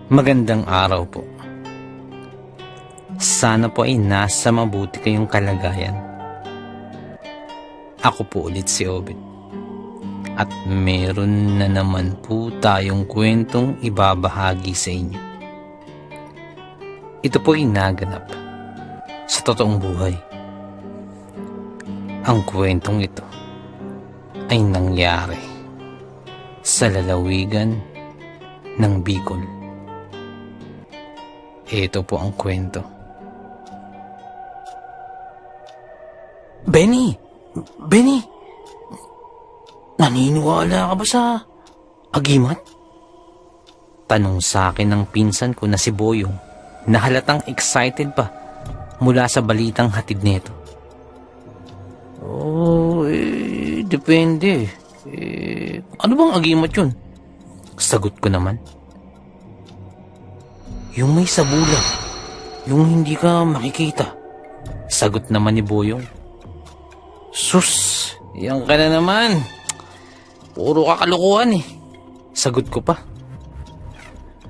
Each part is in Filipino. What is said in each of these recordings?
Magandang araw po. Sana po ay nasa mabuti kayong kalagayan. Ako po ulit si Obet. At meron na naman po tayong kwentong ibabahagi sa inyo. Ito po ay naganap sa totoong buhay. Ang kwentong ito ay nangyari sa lalawigan ng Bicol. Ito po ang kwento. Benny! Benny! Naniniwala ka ba sa agimat? Tanong sa akin ng pinsan ko na si Boyong na halatang excited pa mula sa balitang hatid nito. Depende. Ano bang agimat yun? Sagot ko naman. Yung may sabulag, yung hindi ka makikita. Sagot naman ni Boyong. Sus, yan ka na naman. Puro kakalukuhan eh. Sagot ko pa.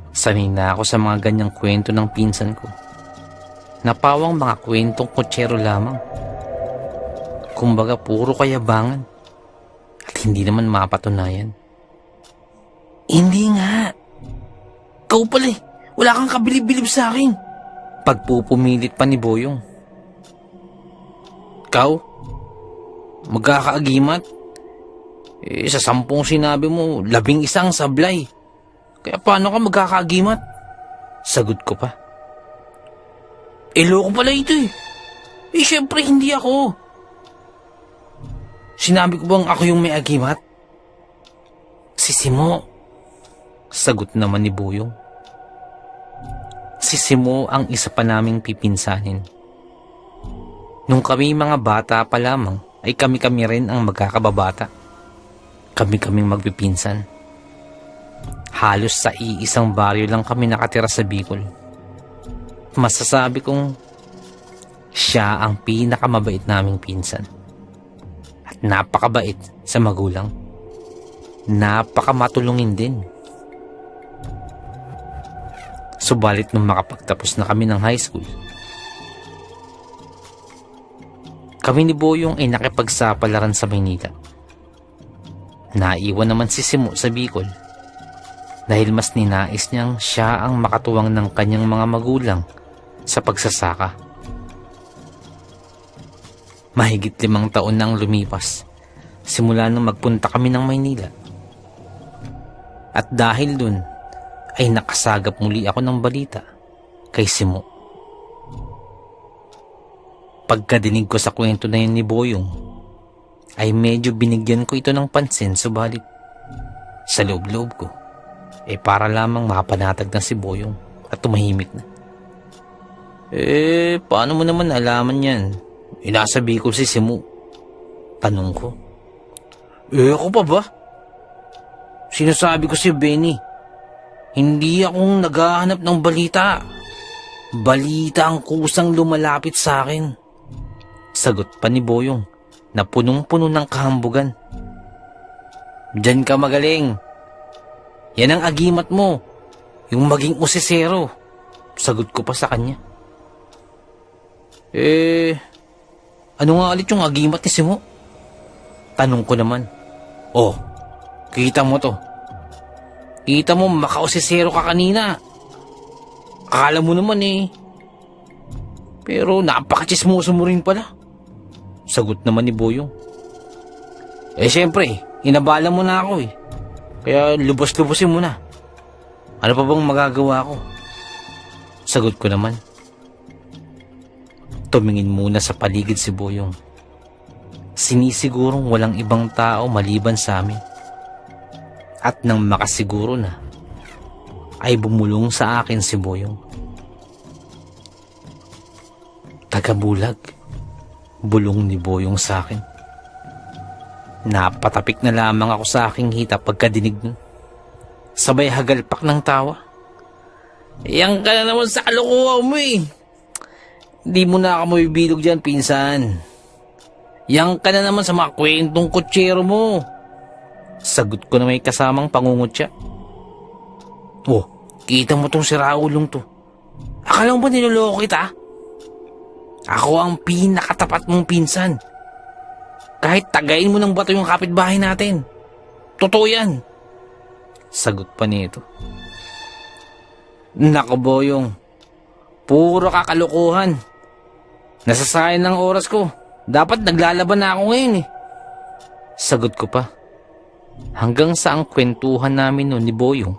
Sanay na ako sa mga ganyang kwento ng pinsan ko. Napawang mga kwentong kutsero lamang. Kumbaga puro kayabangan. At hindi naman mapatunayan. Hindi nga. Ikaw pala eh. Wala kang kabilib-bilib sa akin. Pagpupumilit pa ni Boyong. Ikaw? Magkakaagimat? Sa 10 sinabi mo, 11 sablay. Kaya paano ka magkakaagimat? Sagot ko pa. Loko pala ito eh. Syempre hindi ako. Sinabi ko bang ako yung may agimat? Si Simo. Sagot naman ni Boyong. Si Simo ang isa pa naming pipinsanin. Nung kami mga bata pa lamang, ay kami-kami rin ang magkakababata. Kami-kaming magpipinsan. Halos sa iisang baryo lang kami nakatira sa Bicol. Masasabi kong siya ang pinakamabait naming pinsan. At napakabait sa magulang. Napakamatulungin din. Subalit nung makapagtapos na kami ng high school, kami ni Boyong ay nakipagsapalaran sa Maynila. Naiwan naman si Simo sa Bicol dahil mas ninais niyang siya ang makatuwang ng kanyang mga magulang sa pagsasaka. Mahigit 5 taon na ang lumipas simula nung magpunta kami ng Maynila. At dahil dun, ay nakasagap muli ako ng balita kay Simo. Pagkadinig ko sa kwento na yun ni Boyong, ay medyo binigyan ko ito ng pansin, subalit sa loob-loob ko, para lamang makapanatag na si Boyong at tumahimik na. Paano mo naman alaman yan? Inasabi ko si Simo. Tanong ko. Ako pa ba? Sinasabi ko si Benny. Hindi akong naghahanap ng balita. Balita ang kusang lumalapit sa akin. Sagot pa ni Boyong na punong-puno ng kahambugan. Diyan ka magaling. Yan ang agimat mo. Yung maging usisero. Sagot ko pa sa kanya. Ano nga ulit yung agimat ni Simo? Tanong ko naman. Kita mo to. Kita mo, makausisero ka kanina. Akala mo naman Pero napakachismoso mo rin pala. Sagot naman ni Boyong. Siyempre, inabala mo na ako Kaya lubos-lubosin mo na. Ano pa bang magagawa ko? Sagot ko naman. Tumingin muna sa paligid si Boyong. Sinisigurong walang ibang tao maliban sa amin. At nang makasiguro na, ay bumulong sa akin si Boyong. Tagabulag, bulong ni Boyong sa akin. Napatapik na lamang ako sa aking hita pagkadinig nun. Sabay hagalpak ng tawa. Yan ka na naman sa kalokohan mo Hindi mo na ako mabibilog dyan, pinsan. Yan ka na naman sa mga kwentong kutsero mo. Sagot ko na may kasamang pangungutya. Kita mo tong si Raulong to. Akala mo ba niloloko kita? Ako ang pinakatapat mong pinsan. Kahit tagayin mo ng bato yung kapitbahay natin. Totoo yan. Sagot pa nito. Nako Boyong, puro kakalukuhan. Nasasayang ng oras ko. Dapat naglalaban na ako ngayon eh. Sagot ko pa. Hanggang sa ang kwentuhan namin noon ni Boyong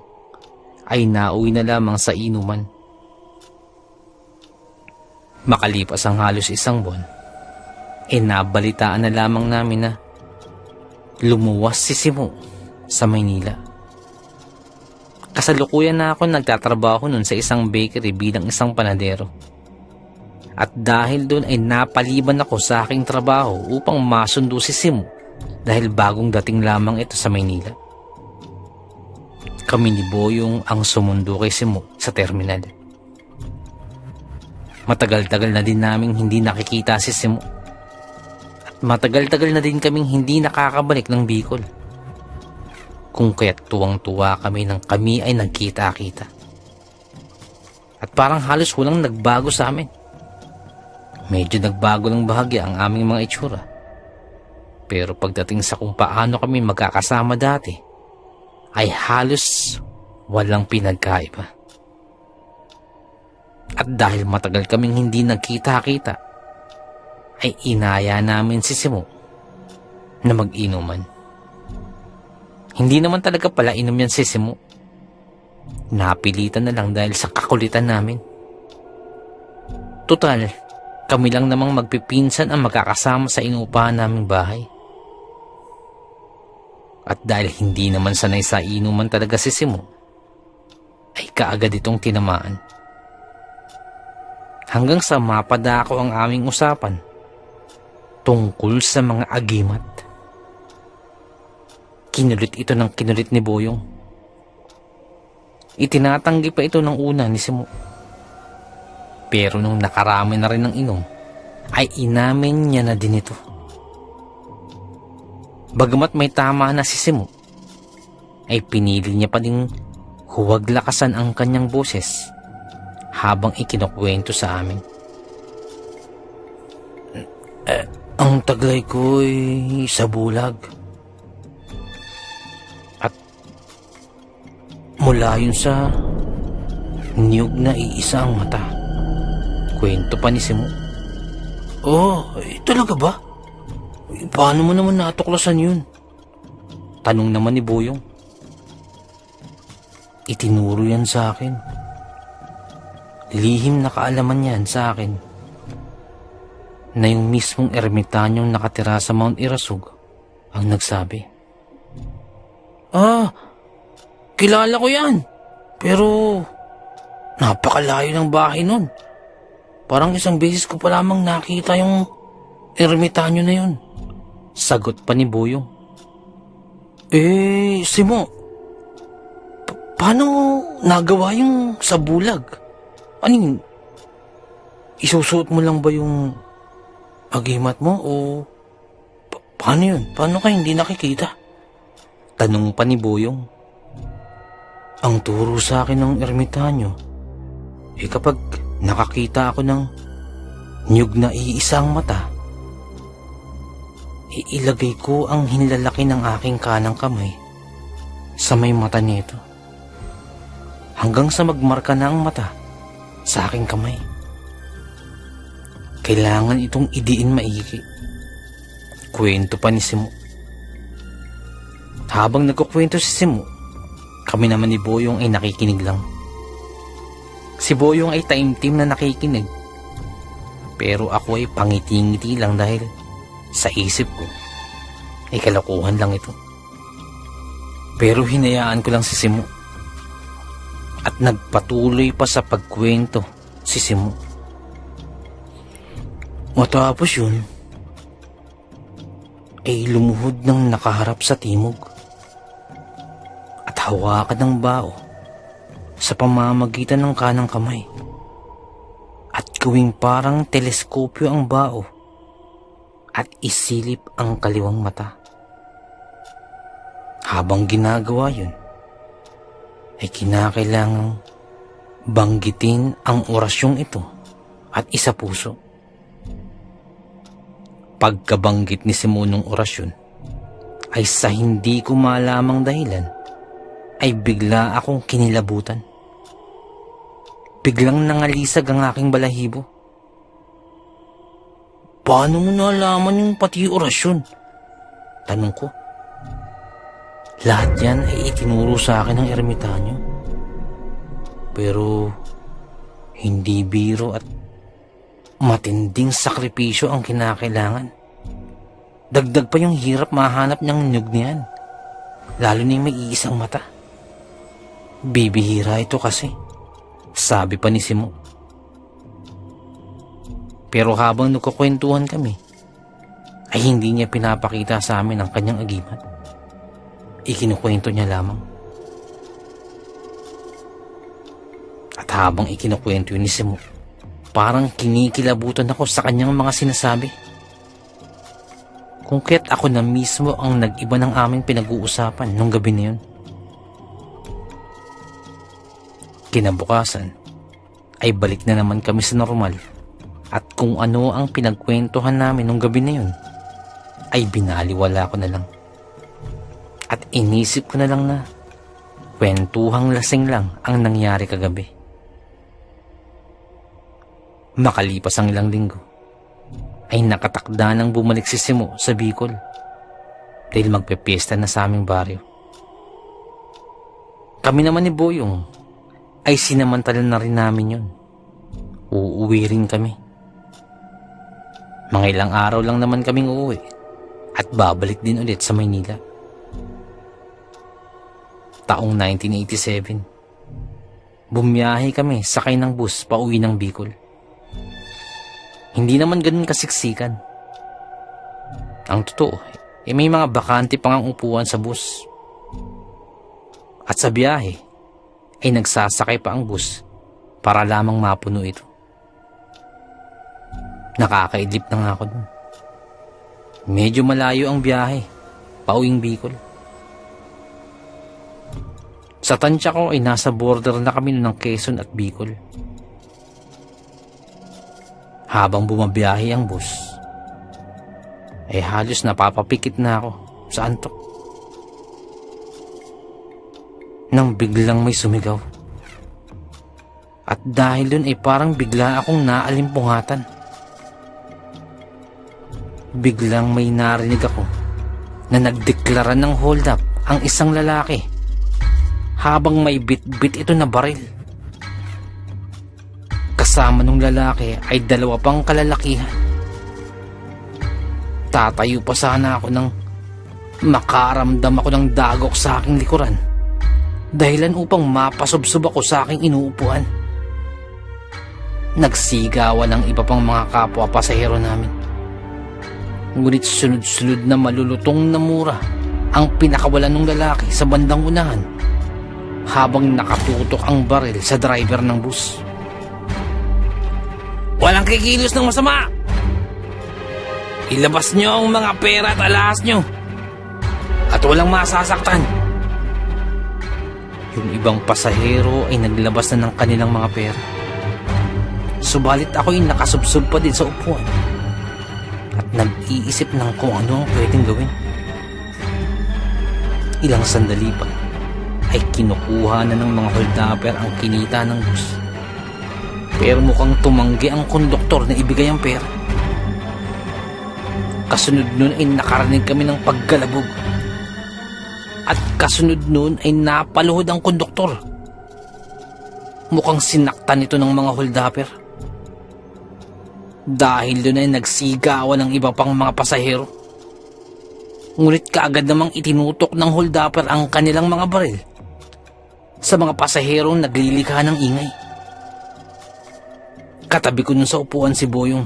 ay nauwi na lamang sa inuman. Makalipas ang halos isang buwan, nabalitaan na lamang namin na lumuwas si Simo sa Maynila. Kasalukuyan na ako nagtatrabaho nun sa isang bakery bilang isang panadero. At dahil doon ay napaliban ako sa aking trabaho upang masundo si Simo dahil bagong dating lamang ito sa Maynila. Kami ni Boyong ang sumundo kay Simo sa terminal. Matagal-tagal na din naming hindi nakikita si Simo. At matagal-tagal na din kaming hindi nakakabalik ng Bicol. Kung kaya't tuwang-tuwa kami nang kami ay nagkita-kita. At parang halos walang nagbago sa amin. Medyo nagbago ng bahagya ang aming mga itsura. Pero pagdating sa kung paano kami magkakasama dati, ay halos walang pinagkaiba. At dahil matagal kaming hindi nagkita-kita, ay inaya namin si Simo na mag-inuman. Hindi naman talaga pala inom yan si Simo. Napilitan na lang dahil sa kakulitan namin. Total, kami lang namang magpipinsan ang magkakasama sa inuupahan naming bahay. At dahil hindi naman sanay sa inuman talaga si Simo, ay kaagad itong tinamaan. Hanggang sa mapadako ang aming usapan tungkol sa mga agimat. Kinulit ito ng kinulit ni Boyong. Itinatanggi pa ito ng una ni Simo. Pero nung nakarami na rin ng inom, ay inamin niya na din ito. Bagamat may tama na si Simo, ay pinili niya pa ding huwag lakasan ang kanyang boses habang ikinukwento sa amin. Ang taglay ko ay sa bulag. At mula yun sa niyog na iisa ang mata. Kwento pa ni Simo. Oh, talaga ba? Paano mo naman natuklasan yun? Tanong naman ni Boyong. Itinuro yan sa akin. Lihim na kaalaman yan sa akin na yung mismong ermitanyong nakatira sa Mount Irasug ang nagsabi. Kilala ko yan. Pero napakalayo ng bahay nun. Parang isang beses ko pa lamang nakita yung ermitanyo na yun. Sagot pa ni Boyong. Simo, paano nagawa yung sa bulag? Ano yun? Isusuot mo lang ba yung agimat mo o paano yun? Paano ka hindi nakikita? Tanong pa ni Boyong. Ang turo sa akin ng ermitanyo, kapag nakakita ako ng niyog na iisang mata, iilagay ko ang hinlalaki ng aking kanang kamay sa may mata nito hanggang sa magmarka na ang mata sa aking kamay. Kailangan itong idiin maigi. Kwento pa ni Simo. Habang nagkukwento si Simo, kami naman ni Boyong ay nakikinig lang. Si Boyong ay taimtim na nakikinig, pero ako ay pangiti-ngiti lang dahil sa isip ko ay kalokohan lang ito. Pero hinayaan ko lang si Simo at nagpatuloy pa sa pagkwento si Simo. Matapos yun ay lumuhod ng nakaharap sa timog at hawakan ng bao sa pamamagitan ng kanang kamay at gawing parang teleskopyo ang bao at isilip ang kaliwang mata. Habang ginagawa yun, ay kinakailangang banggitin ang orasyong ito at isa puso. Pagkabanggit ni Simon ng orasyon, ay sa hindi ko malamang dahilan, ay bigla akong kinilabutan. Biglang nangalisag ang aking balahibo. Paano mo nalaman yung pati orasyon? Tanong ko. Lahat yan ay itinuro sa akin ng ermitanyo. Pero hindi biro at matinding sakripisyo ang kinakailangan. Dagdag pa yung hirap mahanap niyang nyug niyan. Lalo na yung may iisang mata. Bibihira ito kasi, sabi pa ni Simo. Pero habang nagkukwentuhan kami, ay hindi niya pinapakita sa amin ang kanyang agimat. Ikinukwento niya lamang. At habang ikinukwento yun ni Simo, parang kinikilabutan ako sa kanyang mga sinasabi. Kung kaya't ako na mismo ang nag-iba ng aming pinag-uusapan nung gabi na yun. Kinabukasan, ay balik na naman kami sa normal. At kung ano ang pinagkwentuhan namin nung gabi na yun, ay binaliwala ko na lang. At inisip ko na lang na kwentuhang lasing lang ang nangyari kagabi. Makalipas ang ilang linggo, ay nakatakda nang bumalik si Simo sa Bicol dahil magpepiesta na sa aming baryo. Kami naman ni Boyong ay sinamantala na rin namin yun. Uuwi rin kami. Mga ilang araw lang naman kaming uuwi at babalik din ulit sa Maynila. Taong 1987, bumiyahe kami sakay ng bus pauwi ng Bicol. Hindi naman ganun kasiksikan. Ang totoo, may mga bakante pang ang upuan sa bus. At sa biyahe, ay nagsasakay pa ang bus para lamang mapuno ito. Nakakaidlip na nga ako dun. Medyo malayo ang biyahe, pauwing Bicol. Sa tansya ko ay nasa border na kami ng Quezon at Bicol. Habang bumabiyahe ang bus, ay halos napapapikit na ako sa antok. Nang biglang may sumigaw. At dahil dun ay parang bigla akong naalimpungatan. Biglang may narinig ako na nagdeklara ng hold up ang isang lalaki habang may bit-bit ito na baril. Kasama nung lalaki ay dalawa pang kalalakihan. Tatayo pa sana ako nang makaramdam ako ng dagok sa aking likuran, dahilan upang mapasubsob ako sa aking inuupuan. Nagsigawan ang iba pang mga kapwa pasahero namin. Ngunit sunod-sunod na malulutong na mura ang pinakawalan ng lalaki sa bandang unahan habang nakatutok ang baril sa driver ng bus. Walang kikilos ng masama! Ilabas nyo ang mga pera at alahas nyo at walang masasaktan. Yung ibang pasahero ay naglabas na ng kanilang mga pera. Subalit ako'y nakasubsob pa din sa upuan at nag-iisip ng kung ano ang pwedeng gawin. Ilang sandali pa ay kinukuha na ng mga holdapper ang kinita ng bus. Pero mukhang tumanggi ang konduktor na ibigay ang pera. Kasunod nun ay nakarinig kami ng paggalabog. At kasunod nun ay napaluhod ang konduktor. Mukhang sinaktan ito ng mga holdapper. Dahil doon ay nagsigawan ng iba pang mga pasahero. Ngunit kaagad namang itinutok ng holdapper ang kanilang mga baril sa mga pasaherong naglilikha ng ingay. Katabi ko nun sa upuan si Boyong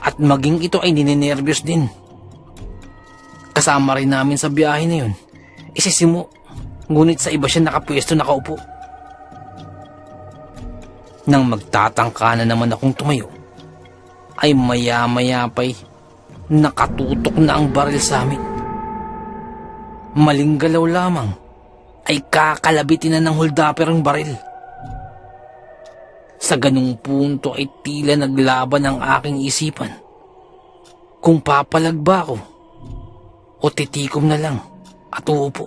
at maging ito ay ninenervyos din. Kasama rin namin sa biyahe na yun si Simo, ngunit sa iba siya nakapwesto nakaupo. Nang magtatangka na naman akong tumayo, ay maya-maya pa'y nakatutok na ang baril sa amin. Maling galaw lamang ay kakalabitin na ng holdapper ang baril. Sa ganung punto ay tila naglaban ang aking isipan. Kung papalag ba ako o titikom na lang at uupo.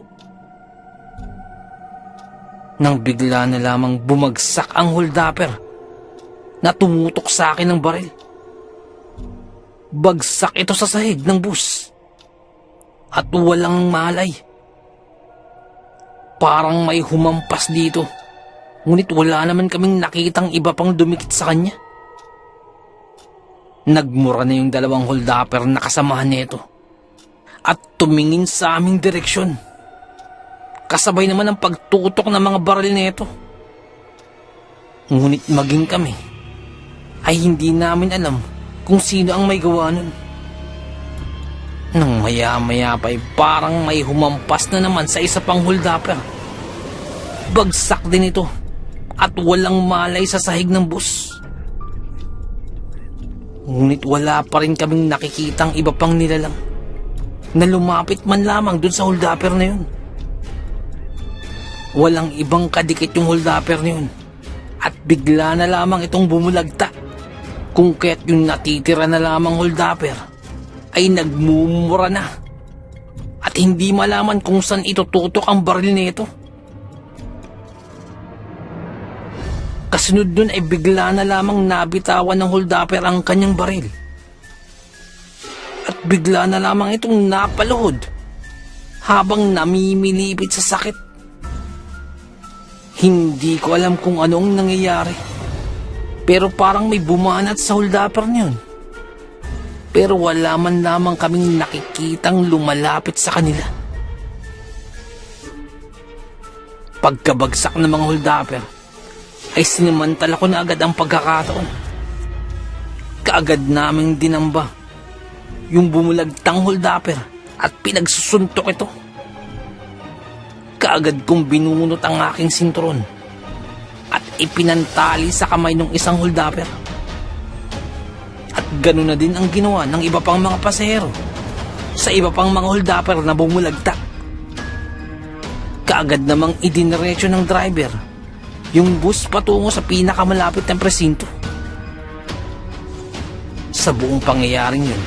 Nang bigla na lamang bumagsak ang holdapper na tumutok sa akin ng baril. Bagsak ito sa sahig ng bus at walang malay. Parang may humampas dito, ngunit wala naman kaming nakitang iba pang dumikit sa kanya. Nagmura na yung dalawang holdapper na kasamahan nito at tumingin sa aming direksyon. Kasabay naman ang pagtutok ng mga baril nito. Ngunit maging kami ay hindi namin alam kung sino ang may gawa nun. Nang maya-maya pa ay parang may humampas na naman sa isa pang holdapper. Bagsak din ito at walang malay sa sahig ng bus. Ngunit wala pa rin kaming nakikitang iba pang nilalang na lumapit man lamang dun sa holdapper na yun. Walang ibang kadikit yung holdapper na yun at bigla na lamang itong bumulagta, kung kaya't yung natitira na lamang holdapper ay nagmumura na at hindi malaman kung saan itututok ang baril nito. Kasunod nun ay bigla na lamang nabitawan ng holdapper ang kanyang baril at bigla na lamang itong napaluhod habang namimilipit sa sakit. Hindi ko alam kung anong nangyayari, pero parang may bumanat sa holdapper niyon. Pero wala man lamang kaming nakikitang lumalapit sa kanila. Pagkabagsak ng mga holdapper, ay sinimantala ko na agad ang pagkakataon. Kaagad naming dinamba yung bumulagtang holdapper at pinagsusuntok ito. Kaagad kong binunot ang aking sinturon at ipinantali sa kamay ng isang holdapper. At gano'n na din ang ginawa ng iba pang mga pasahero sa iba pang mga holdapper na bumulagtak. Kaagad namang idiniretso ng driver yung bus patungo sa pinakamalapit ng presinto. Sa buong pangyayaring yun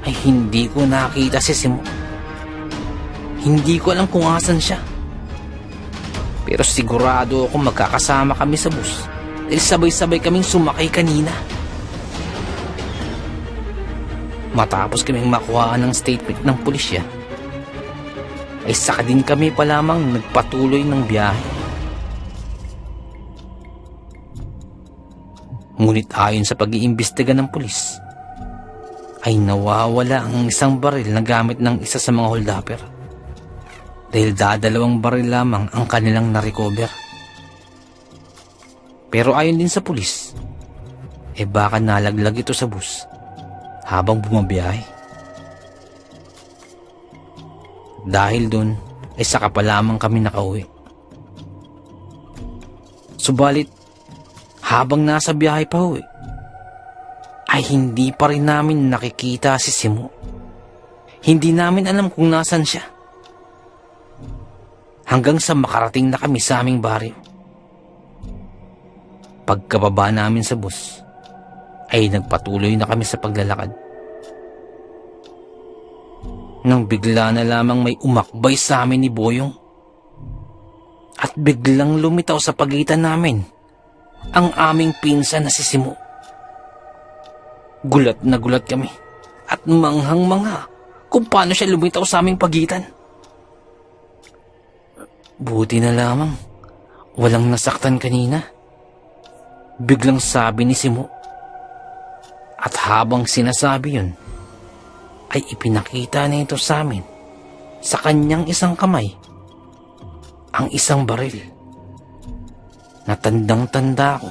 ay hindi ko nakita si Simo. Hindi ko alam kung asan siya. Pero sigurado ako magkakasama kami sa bus dahil sabay-sabay kaming sumakay kanina. Matapos kaming makuhaan ng statement ng pulisya, ay saka din kami pa lamang nagpatuloy ng biyahe. Ngunit ayon sa pag-iimbestiga ng pulis, ay nawawala ang isang baril na gamit ng isa sa mga holdapper. Dahil dadalawang baril lamang ang kanilang na-recover. Pero ayon din sa pulis, baka nalaglag ito sa bus habang bumabiyahe. Dahil doon, saka pa lamang kami nakauwi. Subalit, habang nasa biyahe pa uwi, ay hindi pa rin namin nakikita si Simo. Hindi namin alam kung nasan siya. Hanggang sa makarating na kami sa aming baryo. Pagkababa namin sa bus, ay nagpatuloy na kami sa paglalakad. Nang bigla na lamang may umakbay sa amin ni Boyong. At biglang lumitaw sa pagitan namin ang aming pinsan na si Simo. Gulat na gulat kami at manghang-mangha kung paano siya lumitaw sa aming pagitan. Buti na lamang walang nasaktan kanina, biglang sabi ni Simo. At habang sinasabi yun, ay ipinakita na ito sa amin sa kanyang isang kamay ang isang baril na tandang-tanda ko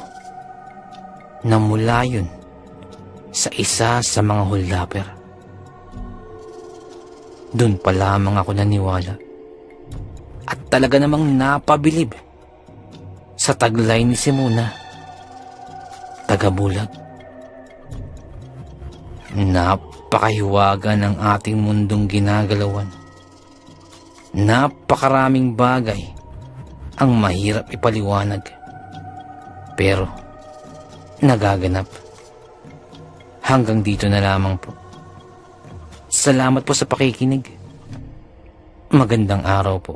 na mula yun sa isa sa mga holdapper. Doon pa lamang ako naniwala at talaga namang napabilib sa taglay ni Simona, tagabulag. Napakahiwaga ng ating mundong ginagalawan. Napakaraming bagay ang mahirap ipaliwanag. Pero, nagaganap. Hanggang dito na lamang po. Salamat po sa pakikinig. Magandang araw po.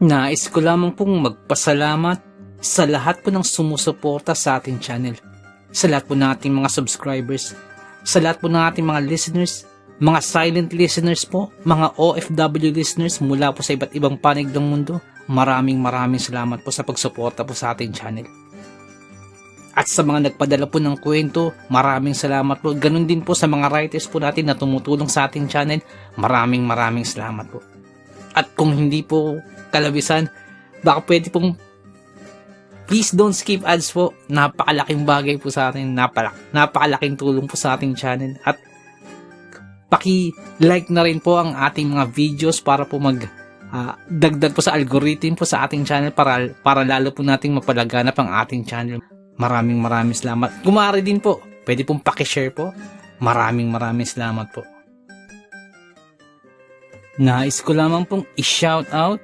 Nais ko lamang pong magpasalamat sa lahat po ng sumusuporta sa ating channel, sa lahat po ng ating mga subscribers, sa lahat po ng ating mga listeners, mga silent listeners po, mga OFW listeners mula po sa iba't ibang panig ng mundo. Maraming salamat po sa pagsuporta po sa ating channel. At sa mga nagpadala po ng kwento, maraming salamat po. Ganun din po sa mga writers po natin na tumutulong sa ating channel. Maraming salamat po. At kung hindi po kalabisan, baka pwede pong please don't skip ads po. Napakalaking bagay po sa atin. Napakalaking tulong po sa ating channel. At paki-like na rin po ang ating mga videos para po dagdag po sa algorithm po sa ating channel para lalo po nating mapalaganap ang ating channel. Maraming salamat. Kumari din po, pwede pong paki-share po. Maraming salamat po. Nais ko lamang pong i-shout out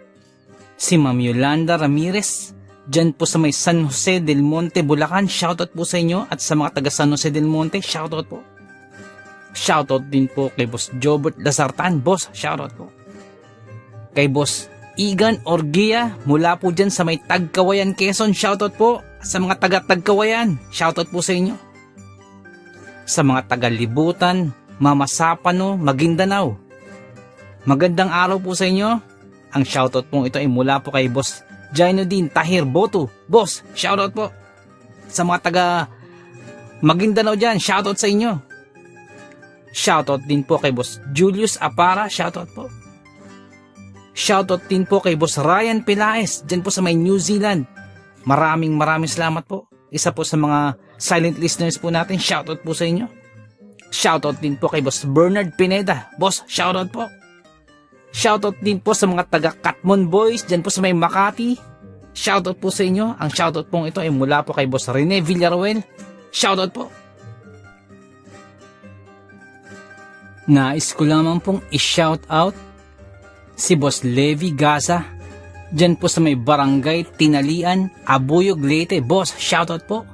si Ma'am Yolanda Ramirez, dyan po sa may San Jose del Monte, Bulacan. Shoutout po sa inyo at sa mga taga San Jose del Monte, shoutout po. Shoutout din po kay Boss Jobert Lasartan, boss, shoutout po. Kay Boss Igan Orgia, mula po dyan sa may Tagkawayan, Quezon, shoutout po. Sa mga taga Tagkawayan, shoutout po sa inyo. Sa mga taga Libutan, Mama Sapano, Maguindanao, magandang araw po sa inyo. Ang shoutout po ito ay mula po kay Boss Jainuddin Tahir Boto. Boss, shoutout po. Sa mga taga Maguindanao dyan, shoutout sa inyo. Shoutout din po kay Boss Julius Apara, shoutout po. Shoutout din po kay Boss Ryan Pilaes, dyan po sa may New Zealand. Maraming salamat po. Isa po sa mga silent listeners po natin, shoutout po sa inyo. Shoutout din po kay Boss Bernard Pineda. Boss, shoutout po. Shoutout din po sa mga taga Katmon Boys, dyan po sa may Makati. Shoutout po sa inyo. Ang shoutout po ito ay mula po kay Boss Rene Villaruel. Shoutout po. Nais ko lamang pong i-shoutout si Boss Levi Gaza, dyan po sa may Barangay Tinalian, Abuyog, Leyte. Boss, shoutout po.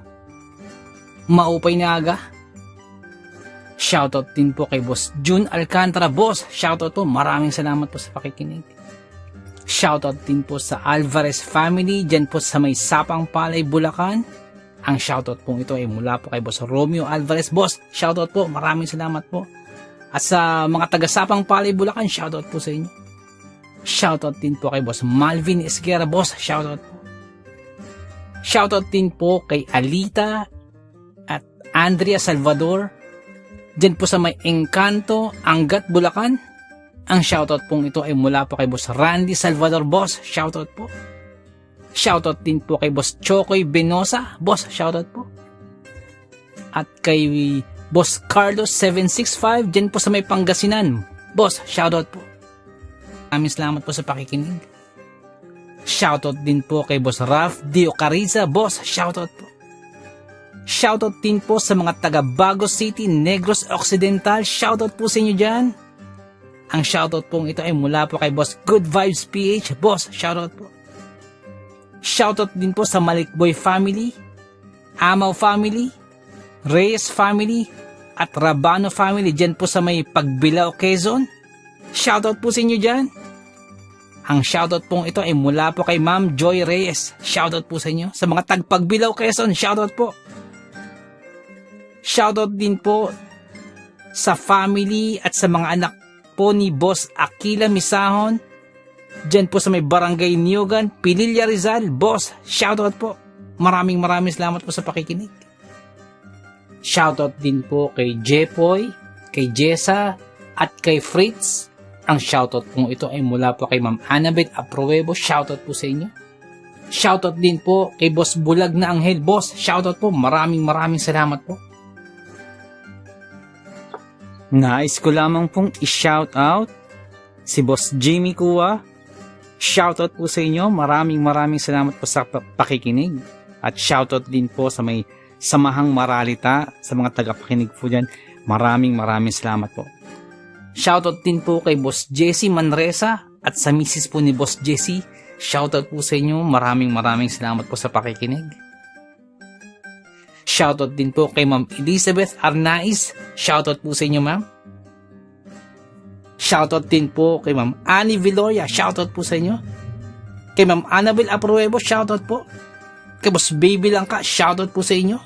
Maupay na aga. Shoutout din po kay Boss June Alcantara. Boss, shoutout po. Maraming salamat po sa pakikinig. Shoutout din po sa Alvarez family, dyan po sa may Sapang Palay, Bulacan. Ang shoutout po ito ay mula po kay Boss Romeo Alvarez. Boss, shoutout po. Maraming salamat po. At sa mga taga Sapang Palay, Bulacan, shoutout po sa inyo. Shoutout din po kay Boss Malvin Esguera. Boss, shoutout po. Shoutout din po kay Alita at Andrea Salvador, dyan po sa may Encanto, Angat, Bulacan. Ang shoutout pong ito ay mula po kay Boss Randy Salvador. Boss, shoutout po. Shoutout din po kay Boss Chokoy Benosa. Boss, shoutout po. At kay Boss Carlos 765, dyan po sa may Pangasinan. Boss, shoutout po. Maraming salamat po sa pakikinig. Shoutout din po kay Boss Ralph Dio Cariza. Boss, shoutout po. Shoutout din po sa mga taga Bago City, Negros Occidental. Shoutout po sa inyo dyan. Ang shoutout pong ito ay mula po kay Boss Good Vibes PH. Boss, shoutout po. Shoutout din po sa Malikboy family, Amaw family, Reyes family, at Rabano family, dyan po sa may Pagbilao, Quezon. Shoutout po sa inyo dyan. Ang shoutout pong ito ay mula po kay Ma'am Joy Reyes. Shoutout po sa inyo. Sa mga tagpagbilaw, Quezon, shoutout po. Shoutout din po sa family at sa mga anak po ni Boss Aquila Misahon, dyan po sa may Barangay Niogan, Pililla, Rizal. Boss, shoutout po. Maraming salamat po sa pakikinig. Shoutout din po kay Jepoy, kay Jessa, at kay Fritz. Ang shoutout po ito ay mula po kay Ma'am Annabeth Apruebo. Shoutout po sa inyo. Shoutout din po kay Boss Bulag na Anghel. Boss, shoutout po. Maraming salamat po. Nais ko lamang pong i-shoutout si Boss Jimmy Kua. Shoutout po sa inyo. Maraming salamat po sa pakikinig. At shoutout din po sa may Samahang Maralita, sa mga tagapakinig po dyan. Maraming salamat po. Shoutout din po kay Boss Jesse Manresa at sa misis po ni Boss Jesse. Shoutout po sa inyo. Maraming salamat po sa pakikinig. Shoutout din po kay Ma'am Elizabeth Arnaiz. Shoutout po sa inyo, ma'am. Shoutout din po kay Ma'am Annie Viloria. Shoutout po sa inyo. Kay Ma'am Annabel Apruebo. Shoutout po. Kay Boss Baby Langka. Shoutout po sa inyo.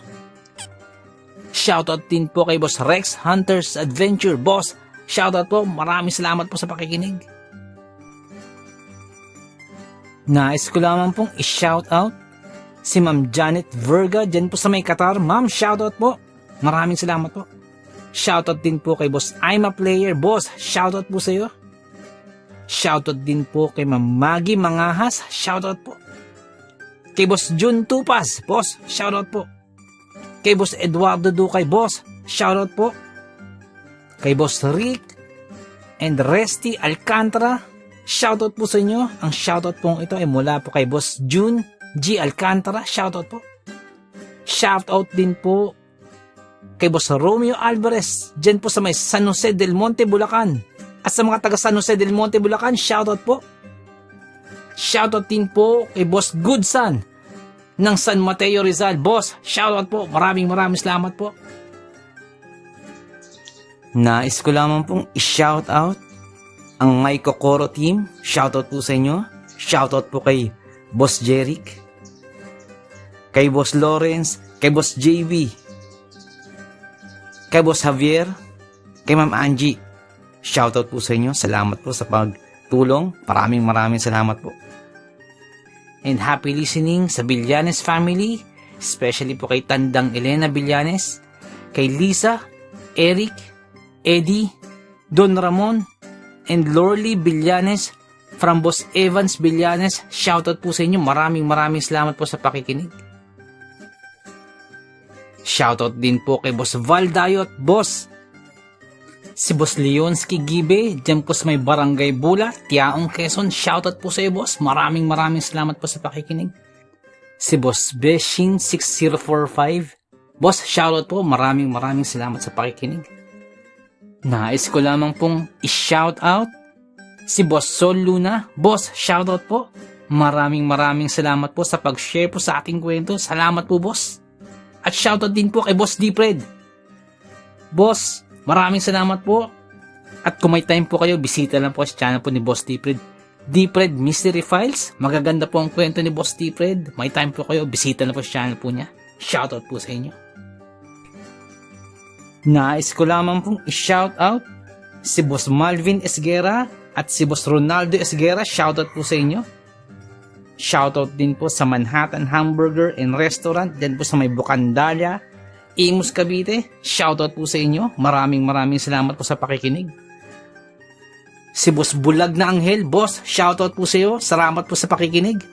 Shoutout din po kay Boss Rex Hunters Adventure. Boss, shoutout po. Maraming salamat po sa pakikinig. Nais ko lamang pong i-shoutout si Ma'am Janet Verga dyan po sa may Qatar. Ma'am, shoutout po. Maraming salamat po. Shoutout din po kay Boss I'm a Player. Boss, shoutout po sa iyo. Shoutout din po kay Ma'am Maggie Mangahas. Shoutout po. Kay Boss Jun Tupas. Boss, shoutout po. Kay Boss Eduardo Ducay. Boss, shoutout po. Kay Boss Rick and Resty Alcantara. Shoutout po sa inyo. Ang shoutout pong ito ay mula po kay Boss June G. Alcantara. Shoutout po. Shoutout din po kay Boss Romeo Alvarez. Diyan po sa may San Jose del Monte, Bulacan. At sa mga taga San Jose del Monte, Bulacan, shoutout po. Shoutout din po kay Boss Goodson ng San Mateo Rizal. Boss, shoutout po. Maraming salamat po. Nais ko lamang pong i-shoutout ang My Kokoro team. Shoutout po sa inyo. Shoutout po kay Boss Jeric, kay Boss Lawrence, kay Boss JB, kay Boss Javier, kay Ma'am Angie. Shoutout po sa inyo. Salamat po sa pagtulong. Maraming salamat po. And happy listening sa Villanes family, especially po kay Tandang Elena Villanes, kay Lisa, Eric, Eddie, Don Ramon, and Lorly Villanes from Boss Evans Villanes. Shoutout po sa inyo. Maraming salamat po sa pakikinig. Shoutout din po kay Boss Val Dayot. Boss, si Boss Leonsky Gibe, dyan po sa may Barangay Bula, Tiaong, Quezon. Shoutout po sa iyo, boss. Maraming salamat po sa pakikinig. Si Boss Beshin 6045. Boss, shoutout po. Maraming salamat sa pakikinig. Nais ko lamang pong i-shoutout si Boss Sol Luna. Boss, shoutout po. Maraming salamat po sa pag-share po sa ating kwento. Salamat po, boss. At shoutout din po kay Boss Dipred. Boss, maraming salamat po. At kung may time po kayo, bisita lang po sa channel po ni Boss Dipred. Dipred Mystery Files. Magaganda po ang kwento ni Boss Dipred. May time po kayo, bisita lang po sa channel po niya. Shoutout po sa inyo. Nais ko lamang pong i-shoutout si Boss Malvin Esguera at si Boss Ronaldo Esguera. Shoutout po sa inyo. Shoutout din po sa Manhattan Hamburger and Restaurant. Diyan po sa may Bucandalia, Imus, Cavite. Shoutout po sa inyo. Maraming salamat po sa pakikinig. Si Boss Bulag na Anghel. Boss, shoutout po sa iyo. Salamat po sa pakikinig.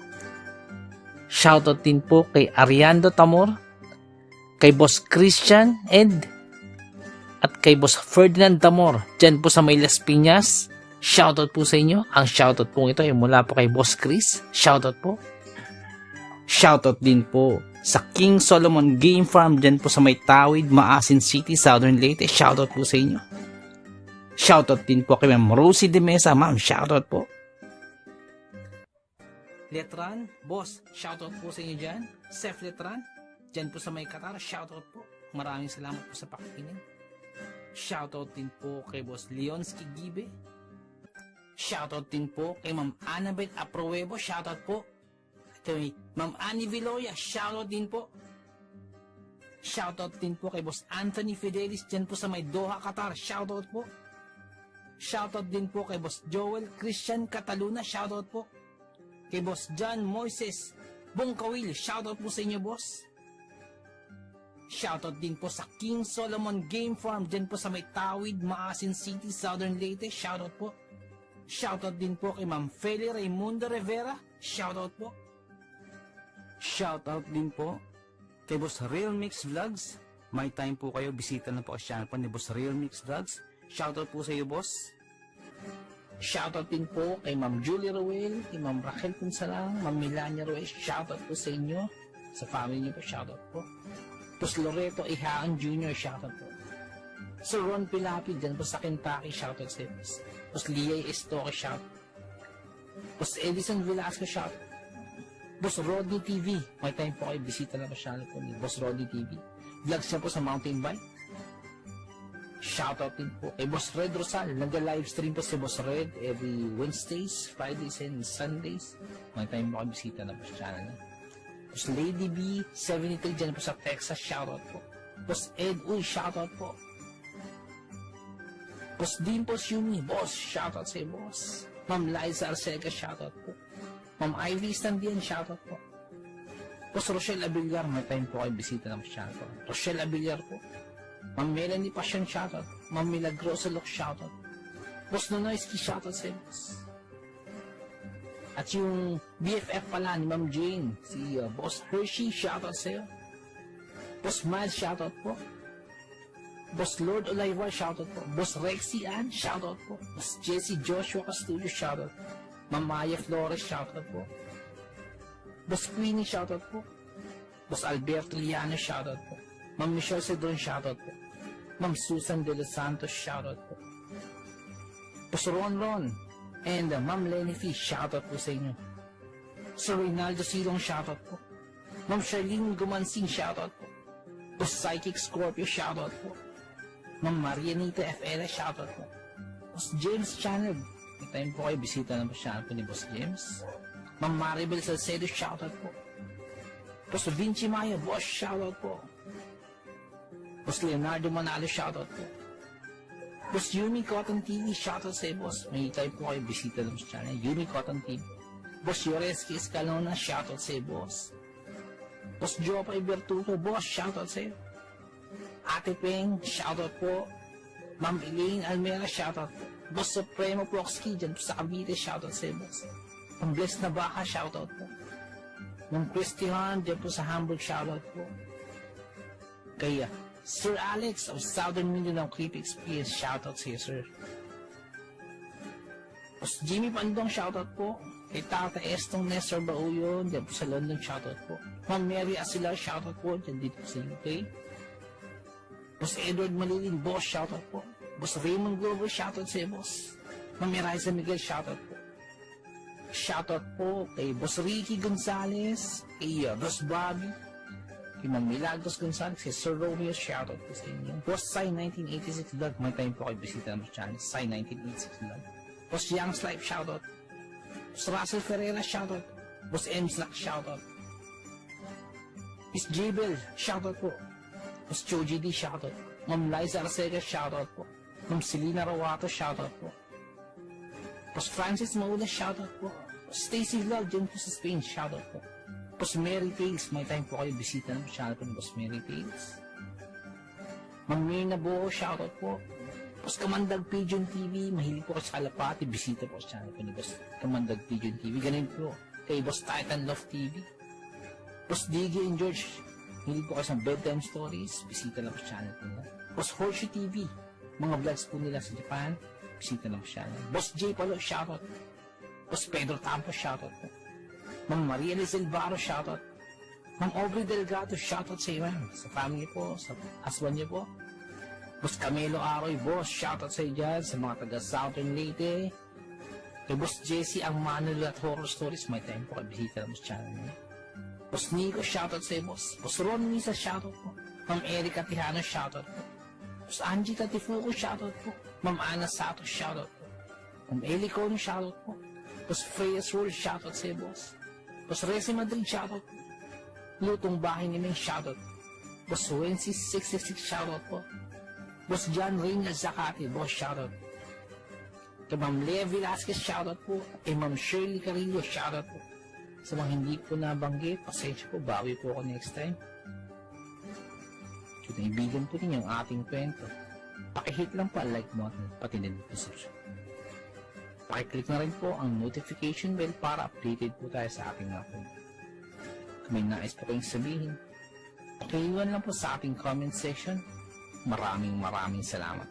Shoutout din po kay Ariando Tamor, kay Boss Christian Ed, at kay Boss Ferdinand Tamor. Diyan po sa may Las Piñas. Shoutout po sa inyo. Ang shoutout po ito ay mula po kay Boss Chris. Shoutout po. Shoutout din po sa King Solomon Game Farm dyan po sa may Tawid, Maasin City, Southern Leyte. Shoutout po sa inyo. Shoutout din po kay Ma'am Rosie de Mesa. Ma'am, shoutout po. Letran, boss, shoutout po sa inyo dyan. Sef Letran, dyan po sa may Qatar. Shoutout po. Maraming salamat po sa pakikinig. Shoutout din po kay Boss Leonsky Gibe. Shoutout din po kay Ma'am Annabel Apruebo. Shoutout po. Kay Ma'am Annie Viloria. Shoutout din po. Shoutout din po kay Boss Anthony Fidelis dyan po sa may Doha, Qatar. Shoutout po. Shoutout din po kay Boss Joel Christian Cataluna. Shoutout po. Kay Boss John Moises Bongkawil. Shoutout po sa inyo, boss. Shoutout din po sa King Solomon Game Farm dyan po sa may Tawid, Maasin City, Southern Leyte. Shoutout po. Shoutout din po kay Ma'am Feli Raimundo Rivera. Shoutout po. Shoutout din po kay Boss Real Mix Vlogs. May time po kayo, bisita na po ang channel po ni Boss Real Mix Vlogs. Shoutout po sa iyo, boss. Shoutout din po kay Ma'am Julie Ruel, kay Ma'am Raquel Punsalang, Ma'am Melania Ruel. Shoutout po sa inyo. Sa family niyo po, shoutout po. Tapos Loreto Ihaan Jr., shoutout po. Sir Ron Pilapi, dyan po sa Kentucky, shoutout sa iyo. Tapos Liay Estoque, shoutout. Tapos Edison Velasco, shoutout. Boss Rodney TV, may time po kayo, bisita na po channel po ni Boss Rodney TV. Vlogs niya po sa mountain bike. Shoutout din po kay Boss Red Rosal. Nag-livestream po si Boss Red every Wednesdays, Fridays, and Sundays. May time po kayo, bisita na po sa channel niya. Boss Lady B, 73, dyan po sa Texas, shoutout po. Boss Ed Uy, shoutout po. Boss Dimples Yumi, boss, shoutout sa iyo, boss. Ma'am Liza Arcega, shoutout po. Ma'am Ivy Standian, shoutout po. Boss Rochelle Abillar, may time po kayo, bisita na po sa channel po. Rochelle Abillar po. Ma'am Melanie Passion, shoutout. Ma'am Milagrosa Lok, shoutout. Boss Nonoyski, shoutout sa iyo, boss. At yung BFF pala ni Ma'am Jane, si Boss Hershey, shoutout sa iyo. Boss Miles, shoutout po. Boss Lord Olivar, shoutout po. Boss Rexy Ann, shoutout po. Boss Jesse Joshua Castillo, shoutout po. Ma'am Maya Flores, shoutout po. Boss Queenie, shoutout po. Boss Alberto Liano, shoutout po. Ma'am Michelle Cedron, shoutout po. Ma'am Susan De Los Santos, shoutout po. Boss Ron and Ma'am Lenny Fish, shoutout po sa inyo. Sir Reynaldo Silong, shoutout po. Ma'am Charlene Gumansing, shoutout po. Boss Psychic Scorpio, shoutout po. Ma'am Marianita FL, shoutout po. Boss James Channel, may time po kayo, bisita na po channel po ni Boss James. Ma'am Maribel Salcedo, shoutout po. Boss Vinci Maya, boss, shoutout po. Boss Leonardo Manalo, shoutout po. Boss Yumi Cotton TV, shoutout sa iyo, boss. May time po kayo, bisita na po sa channel, Yumi Cotton TV. Boss Yoreski Escalona, shoutout sa iyo, boss. Boss Jopay Bertuto, boss, shoutout sa iyo. Ate Peng, shoutout po. Ma'am Elaine Almera, shoutout po. Boss Supremo Proxky, dyan po sa Cavite, shoutout sa iyo, boss. Ang Bless na Baka, shoutout po. Ma'am Christian, dyan po sa Hamburg, shoutout po. Kaya, Sir Alex of Southern Mindanao Creepy Experience, shoutout sa iyo, sir. Boss Jimmy Pandong, shoutout po. Kay Tata Estong Nestor Bauyon, dyan po sa London, shoutout po. Ma'am Mary Asilar, shoutout po, dyan dito po sa UK. Boss Edward Malilin, boss, shoutout po. Boss Raymond Glover, shoutout sa iyo, boss. Ma'am Eliza Miguel, shoutout po. Shoutout po kay Boss Ricky Gonzalez, kay Boss Bobby, kay Ma'am Milagros Gonzalez, kay Sir Romeo, shoutout po sa inyo. Boss Sai 1986 Vlog, may time po kayo bisita ng channel, Sai 1986 Vlog. Boss Young's Life, shoutout. Boss Russell Ferreira, shoutout. Boss M. Slack, shoutout. Miss Jabel, shoutout po. Boss Choji D, shoutout. Ma'am Liza Arcega, shoutout po. Ma'am Selena Rawato, shoutout po. Boss Francis Maula, shoutout po. Boss Stacy Vlog, dyan po sa Spain, shoutout po. Boss Mary Tales, may time po kayo bisita ng channel po ni Boss Mary Tales. Ma'am Mirna Buo, shoutout po. Boss Kamandag Pigeon TV, mahilig po kayo sa kalapati, bisita po sa channel po ni Boss Kamandag Pigeon TV. Ganun po kay Boss Titan Love TV. Boss Diggy and George, mahilig po kayo sa bedtime stories, bisita lang po sa channel po nila. Boss Horseshoe TV, mga vlogs po nila sa Japan, bisita lang po sa channel. Boss J. Palo, shoutout. Boss Pedro Tampo, shoutout po. Ma'am Maria Lizel Barro, shoutout. Ma'am Aubrey Delgado, shoutout sa iyo, sa family po, sa husband niyo po. Boss Camelo Aroy, boss, shoutout sa iyo dyan, sa mga taga Southern Leyte. Kay Boss Jesse ang Manuel at Horror Stories, may time po kayo bisita lang sa channel niya. Boss Nico, shoutout sa iyo, boss. Boss Ron Misa, shoutout po. Ma'am Erica Tijano, shoutout po. Boss Angie Tatifuco, shoutout po. Ma'am Ana Sato, shoutout po. Ma'am Eli Cono, shoutout po. Boss Freya's Roll, shoutout sa iyo, boss. Boss Resi Madrid, shoutout po. Lutong Bahay ni Ming, shoutout po. Boss Wences 666, shoutout po. Boss John Reina Zacati, boss, shoutout po. Kay Ma'am Lea Velasquez, shoutout po. Kay Ma'am Shirley Carillo, shoutout po. Sa mga hindi po nabanggit, pasensya po, bawi po ako next time. Kung naibigan po ninyo ang ating kwento, pakihit lang po ang like button, pati din po subscribe. Pakiclick na rin po ang notification bell para updated po tayo sa ating mga kwento. Kung may nais po kayong sabihin, pakiiwan lang po sa ating comment section. Maraming salamat.